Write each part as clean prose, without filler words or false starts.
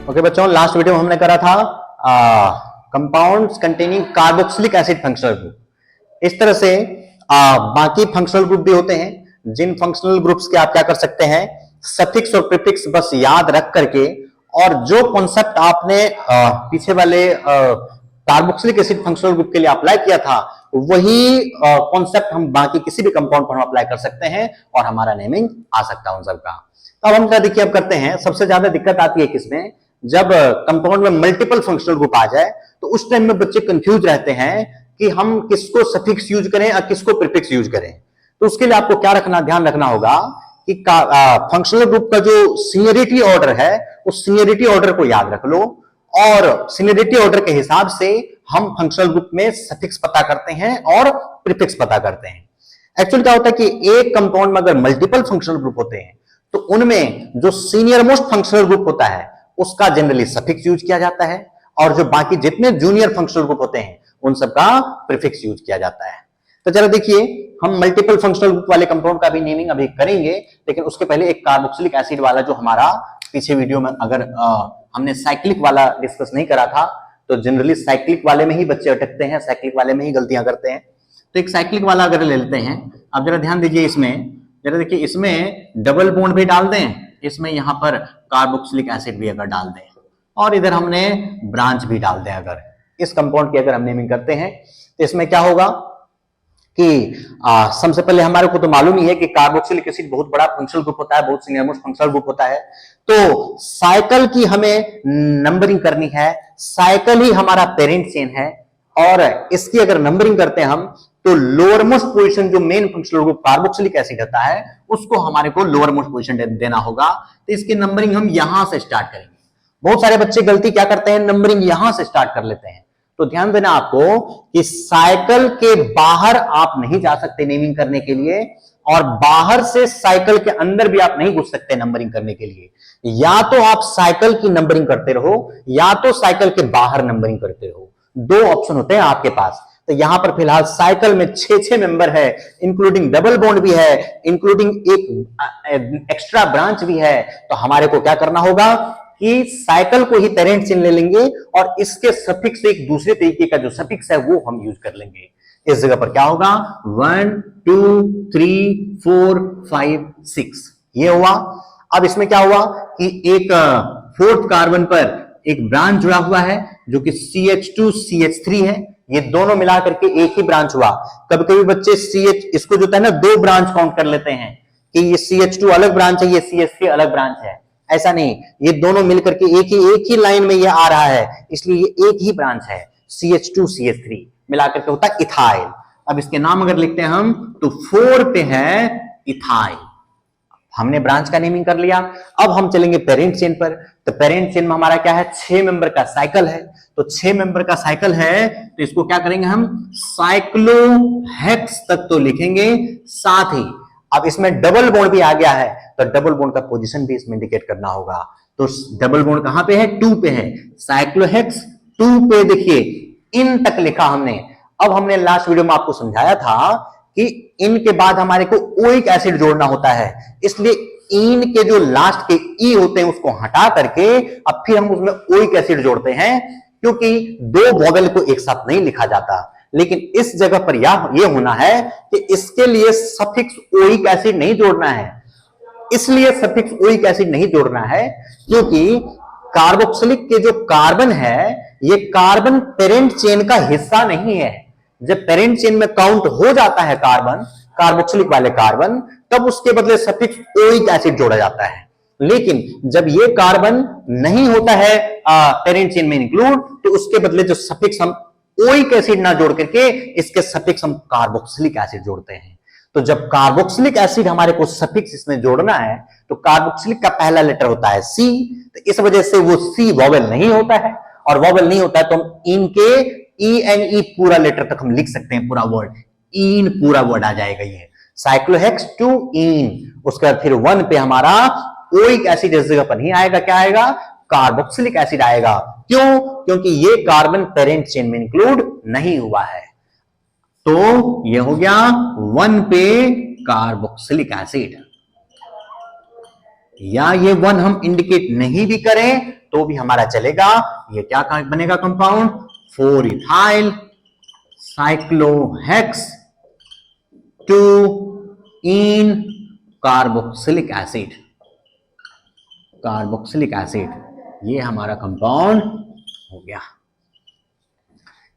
Okay बच्चों, last video में हमने करा था compounds containing carboxylic acid functional group. इस तरह से बाकी फंक्शनल ग्रुप भी होते हैं, जिन फंक्शनल ग्रुप्स के आप क्या कर सकते हैं, सफिक्स और प्रीफिक्स बस याद रख करके, और जो कॉन्सेप्ट आपने पीछे वाले कार्बोक्सिलिक एसिड फंक्शनल ग्रुप के लिए अप्लाई किया था, वही कॉन्सेप्ट हम बाकी किसी भी कंपाउंड पर हम अप्लाई कर सकते हैं और हमारा नेमिंग आ सकता है उन सबका। अब हम क्या देखिए अब करते हैं, सबसे ज्यादा दिक्कत आती है किसमें, जब कंपाउंड में मल्टीपल फंक्शनल ग्रुप आ जाए तो उस टाइम में बच्चे कंफ्यूज रहते हैं कि हम किसको सफिक्स यूज करें और किसको प्रीफिक्स यूज करें। तो उसके लिए आपको क्या रखना, ध्यान रखना होगा कि फंक्शनल ग्रुप का जो सीनियरिटी ऑर्डर है उस सीनियरिटी ऑर्डर को याद रख लो, और सीनियरिटी ऑर्डर के हिसाब से हम फंक्शनल ग्रुप में सफिक्स पता करते हैं और प्रीफिक्स पता करते हैं। एक्चुअली क्या होता है कि एक कंपाउंड में अगर मल्टीपल फंक्शनल ग्रुप होते हैं तो उनमें जो सीनियर मोस्ट फंक्शनल ग्रुप होता है उसका जनरली सफिक्स यूज किया जाता है, और जो बाकी जितने जूनियर फंक्शनल ग्रुप होते हैं उन सबका प्रीफिक्स यूज किया जाता है। तो चलो देखिए, हम मल्टीपल फंक्शनल ग्रुप वाले कंपाउंड का भी नेमिंग अभी करेंगे, लेकिन उसके पहले एक कार्बोक्सिलिक एसिड वाला जो हमारा पीछे वीडियो में अगर हमने साइक्लिक वाला डिस्कस नहीं करा था, तो जनरली साइक्लिक वाले में ही बच्चे अटकते हैं, साइक्लिक वाले में ही गलतियां करते हैं। तो एक साइक्लिक वाला अगर ले लेते हैं, अब जरा ध्यान दीजिए, इसमें जरा देखिए, इसमें डबल बॉन्ड भी डाल दें, इसमें यहां पर कार्बोक्सिलिक एसिड भी अगर डाल दें, और इधर हमने ब्रांच भी डाल दें, अगर इस कंपाउंड की अगर हम नेमिंग करते हैं तो इसमें क्या होगा कि सबसे पहले हमारे को तो मालूम ही है कि कार्बोक्सिलिक एसिड बहुत बड़ा फंक्शनल ग्रुप होता है, बहुत सीनियर मोस्ट फंक्शनल ग्रुप होता है। तो साइकिल की हमें नंबरिंग करनी है, साइकिल ही हमारा पेरेंट चेन है, और इसकी अगर नंबरिंग करते हैं हम तो लोअर मोस्ट पोजीशन जो main functional group carboxylic acid होता है उसको हमारे को लोअर मोस्ट पोजीशन देना होगा। तो इसकी नंबरिंग हम यहां से स्टार्ट करेंगे। बहुत सारे बच्चे गलती क्या करते हैं, नंबरिंग यहां से स्टार्ट कर लेते हैं। तो ध्यान देना आपको कि साइकिल के बाहर आप नहीं जा सकते नेमिंग करने के लिए, और बाहर से साइकिल के अंदर भी आप नहीं घुस सकते नंबरिंग करने के लिए। या तो आप साइकिल की नंबरिंग करते रहो, या तो साइकिल के बाहर नंबरिंग करते रहो, दो ऑप्शन होते हैं आपके पास। तो यहां पर फिलहाल साइकिल में 6 मेंबर है, इंक्लूडिंग डबल बॉन्ड भी है, इंक्लूडिंग एक एक्स्ट्रा ब्रांच भी है। तो हमारे को क्या करना होगा कि साइकिल को ही पेरेंट चेन ले लेंगे, और इसके सफिक्स एक दूसरे तरीके का जो सफिक्स है वो हम यूज कर लेंगे। इस जगह पर क्या होगा, 1 2 3 4 5 6 ये हुआ। अब इसमें क्या हुआ कि एक फोर्थ कार्बन पर एक ब्रांच जुड़ा हुआ है जो कि CH2 CH3 है, ये दोनों मिला करके एक ही ब्रांच हुआ। कभी कभी बच्चे CH इसको जो है ना दो ब्रांच काउंट कर लेते हैं कि ये CH2 अलग ब्रांच है, ये CH3 अलग ब्रांच है। ऐसा नहीं, ये दोनों मिलकर के एक ही लाइन में ये आ रहा है, इसलिए ये एक ही ब्रांच है। CH2 CH3 मिलाकर के होता है इथाइल। अब इसके नाम अगर लिखते हैं हम तो 4 पे है इथाइल। हमने ब्रांच का नेमिंग कर लिया। अब हम चलेंगे पेरेंट चेन पर। तो पेरेंट चेन में हमारा क्या है, 6 मेंबर का साइकिल है। तो 6 मेंबर का साइकिल है तो इसको क्या करेंगे हम, साइक्लोहेक्स तक तो लिखेंगे। साथ ही अब इसमें डबल बॉन्ड भी आ गया है, तो डबल बॉन्ड का पोजीशन भी इसमें इंडिकेट करना होगा। तो डबल बॉन्ड कहां पे है, 2 पे है, साइक्लोहेक्स 2 पे देखिए इन तक लिखा हमने। अब हमने लास्ट वीडियो में आपको समझाया था कि इन के बाद हमारे को ओइक एसिड जोड़ना होता है, इसलिए इन के जो लास्ट के ई होते हैं उसको हटा करके अब फिर हम उसमें ओइक एसिड जोड़ते हैं, क्योंकि दो वोवेल को एक साथ नहीं लिखा जाता। लेकिन इस जगह पर ये होना है कि इसके लिए सफिक्स ओइक एसिड नहीं जोड़ना है। इसलिए सफिक्स ओइक एसिड नहीं जोड़ना है क्योंकि कार्बोक्सिलिक के जो कार्बन है ये कार्बन पेरेंट चेन का हिस्सा नहीं है। जब पेरेंट चेन में काउंट हो जाता है कार्बन, कार्बोक्सिलिक वाले कार्बन, तब उसके बदले सफिक्स ओइक एसिड जोड़ा जाता है। लेकिन जब ये कार्बन नहीं होता है पेरेंट चेन में इंक्लूड, तो उसके बदले जो सफिक्स हम ओइक एसिड ना जोड़ करके इसके सफिक्स हम कार्बोक्सिलिक एसिड जोड़ते हैं। तो जब कार्बोक्सिलिक एसिड हमारे को सफिक्स इसमें जोड़ना है तो कार्बोक्सिलिक का पहला लेटर होता है C, तो इस वजह से वो C वोवेल नहीं होता है, और वोवेल नहीं होता है तो हम इनके E पूरा लेटर तक हम लिख सकते हैं, पूरा वर्ड इन पूरा वर्ड आ जाएगा। ये साइक्लोहेक्स 2 इन, उसके बाद फिर 1 पे हमारा ओइक एसिड इस जगह पर नहीं आएगा, क्या आएगा, कार्बोक्सिलिक एसिड आएगा। क्यों, क्योंकि ये कार्बन पेरेंट चेन में इंक्लूड नहीं हुआ है। तो ये हो गया 1 पे कार्बोक्सिलिक एसिड। या ये 1 हम इंडिकेट नहीं भी करें तो भी हमारा चलेगा। ये क्या बनेगा कंपाउंड? 4 इथाइल साइक्लोहेक्स 2 इन कार्बोक्सिलिक एसिड। कार्बोक्सिलिक एसिड ये हमारा कंपाउंड हो गया।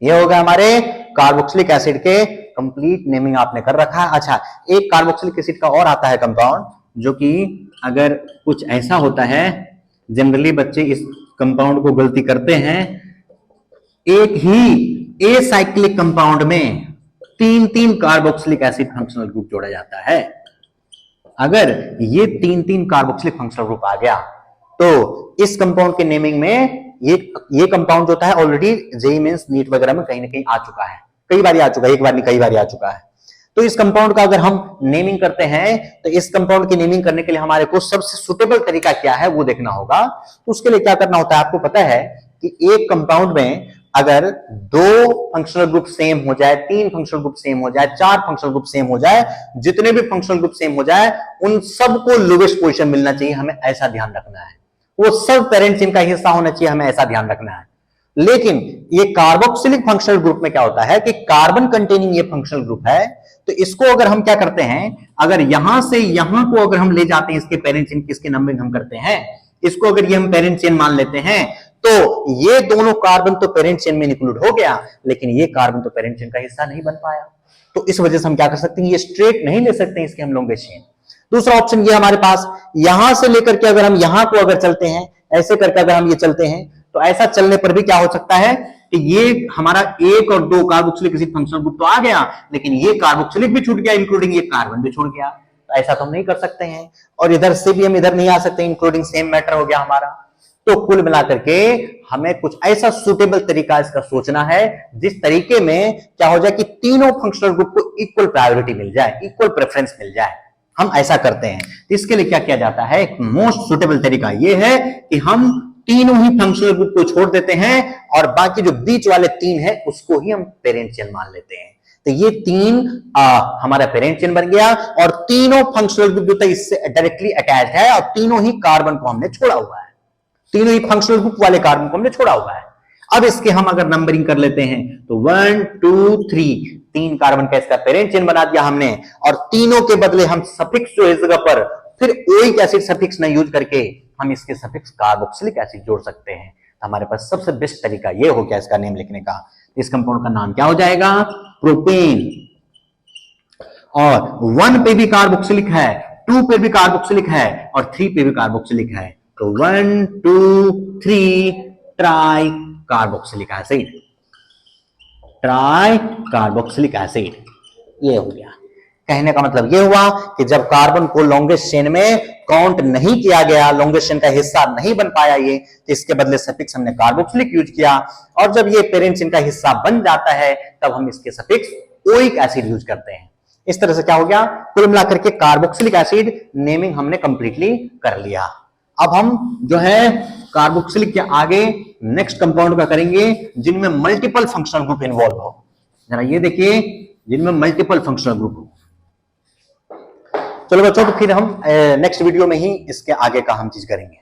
ये हो गया हमारे कार्बोक्सिलिक एसिड के कंप्लीट नेमिंग आपने कर रखा है। अच्छा, एक कार्बोक्सिलिक एसिड का और आता है कंपाउंड, जो कि अगर कुछ ऐसा होता है, जनरली बच्चे इस कंपाउंड को गलती करते हैं, एक ही ए साइक्लिक कंपाउंड में 3 कार्बोक्सिलिक एसिड फंक्शनल ग्रुप जोड़ा जाता है। अगर ये 3 कार्बोक्सिलिक फंक्शनल ग्रुप आ गया तो इस कंपाउंड के नेमिंग में ये कंपाउंड जो होता है ऑलरेडी जेईई मेंस नीट वगैरह में कहीं ना कहीं आ चुका है, कई बार आ चुका है, एक बार नहीं कई बार आ चुका है। तो इस कंपाउंड का अगर हम नेमिंग करते हैं तो इस कंपाउंड की नेमिंग करने के लिए हमारे को सबसे सुटेबल तरीका क्या है वो देखना होगा। तो उसके लिए क्या करना होता है, आपको पता है कि एक कंपाउंड में अगर 2 फंक्शनल ग्रुप सेम हो जाए, 3 फंक्शनल ग्रुप सेम हो जाए, 4 फंक्शनल ग्रुप सेम हो जाए, जितने भी फंक्शनल ग्रुप सेम हो जाए उन सबको लोवेस्ट पोजीशन मिलना चाहिए, हमें ऐसा ध्यान रखना है। वो सब पेरेंट चेन का हिस्सा होना चाहिए, हमें ऐसा ध्यान रखना है। लेकिन ये कार्बोक्सिलिक फंक्शनल ग्रुप में क्या होता है कि कार्बन कंटेनिंग ये फंक्शनल ग्रुप है, तो इसको अगर हम क्या करते हैं, अगर यहां से यहां को अगर हम ले जाते हैं, इसके पेरेंट चेन किसके नंबरिंग हम करते हैं, इसको अगर ये हम पेरेंट चेन मान लेते हैं, तो ये दोनों कार्बन तो पेरेंट चेन में इंक्लूड हो गया, लेकिन ये कार्बन तो पेरेंट चेन का हिस्सा नहीं बन पाया। तो इस वजह से हम क्या कर सकते हैं, ये स्ट्रेट नहीं ले सकते हैं इसके हम लॉन्गेस्ट चेन। दूसरा ऑप्शन ये हमारे पास, यहां से लेकर के अगर हम यहां को अगर चलते हैं, ऐसे करके अगर हम ये चलते हैं, तो ऐसा चलने पर भी क्या हो सकता है कि ये हमारा 1 और 2 कार्बोक्सिलिक एसिड फंक्शनल ग्रुप तो आ गया, लेकिन ये कार्बोक्सिलिक भी छूट गया, इंक्लूडिंग ये कार्बन भी छूट गया। तो ऐसा तो हम नहीं कर सकते हैं, और इधर से भी हम इधर नहीं आ सकते, इंक्लूडिंग सेम मैटर हो गया हमारा। तो कुल मिलाकर के हमें कुछ ऐसा सुटेबल तरीका इसका सोचना है जिस तरीके में क्या हो जाए कि तीनों फंक्शनल ग्रुप को इक्वल प्रायोरिटी मिल जाए, इक्वल प्रेफरेंस मिल जाए। हम ऐसा करते हैं, इसके लिए क्या किया जाता है, एक मोस्ट सुटेबल तरीका यह है कि हम तीनों ही फंक्शनल ग्रुप को छोड़ देते हैं और बाकी जो बीच वाले 3 है उसको ही हम पेरेंट चेन मान लेते हैं। तो ये 3 हमारा पेरेंट चेन बन गया, और तीनों फंक्शनल ग्रुप जो था इससे डायरेक्टली अटैच है, और तीनों ही कार्बन को हमने छोड़ा हुआ है, तीनों ही फंक्शनल ग्रुप वाले कार्बन को हमने छोड़ा हुआ है। अब इसके हम अगर नंबरिंग कर लेते हैं तो 1 2 3 कार्बन का इसका पेरेंट चेन बना दिया हमने, और तीनों के बदले हम सफिक्स जो इस जगह पर फिर ओइक एसिड सफिक्स न यूज करके हम इसके सफिक्स कार्बोक्सिलिक एसिड जोड़ सकते हैं। तो हमारे पास सबसे बेस्ट तरीका ये हो गया इसका नेम लिखने का। इस कंपाउंड का नाम क्या हो जाएगा, प्रोपेन। और 1 पे भी कार्बोक्सिलिक है, 2 पे भी कार्बोक्सिलिक है, और 3 पे भी कार्बोक्सिलिक है। तो 1 2 3 try carboxylic acid, try carboxylic acid, ये हो गया। कहने का मतलब ये हुआ कि जब कार्बन को लॉन्गेस्ट चेन में काउंट नहीं किया गया, लॉन्गेस्ट चेन का हिस्सा नहीं बन पाया ये, तो इसके बदले सफिक्स हमने कार्बोक्सिलिक यूज किया, और जब ये पेरेंट चेन का हिस्सा बन जाता है तब हम इसके सफिक्स ओइक एसिड यूज करते हैं। इस तरह से क्या हो गया, कुल मिलाकर के कार्बोक्सिलिक एसिड नेमिंग हमने कंप्लीटली कर लिया। अब हम जो है कार्बोक्सिलिक के आगे नेक्स्ट कंपाउंड का करेंगे जिनमें मल्टीपल फंक्शनल ग्रुप इन्वॉल्व हो। जरा ये देखिए, जिनमें मल्टीपल फंक्शनल ग्रुप हो। चलो बच्चों, तो फिर हम नेक्स्ट वीडियो में ही इसके आगे का हम चीज करेंगे।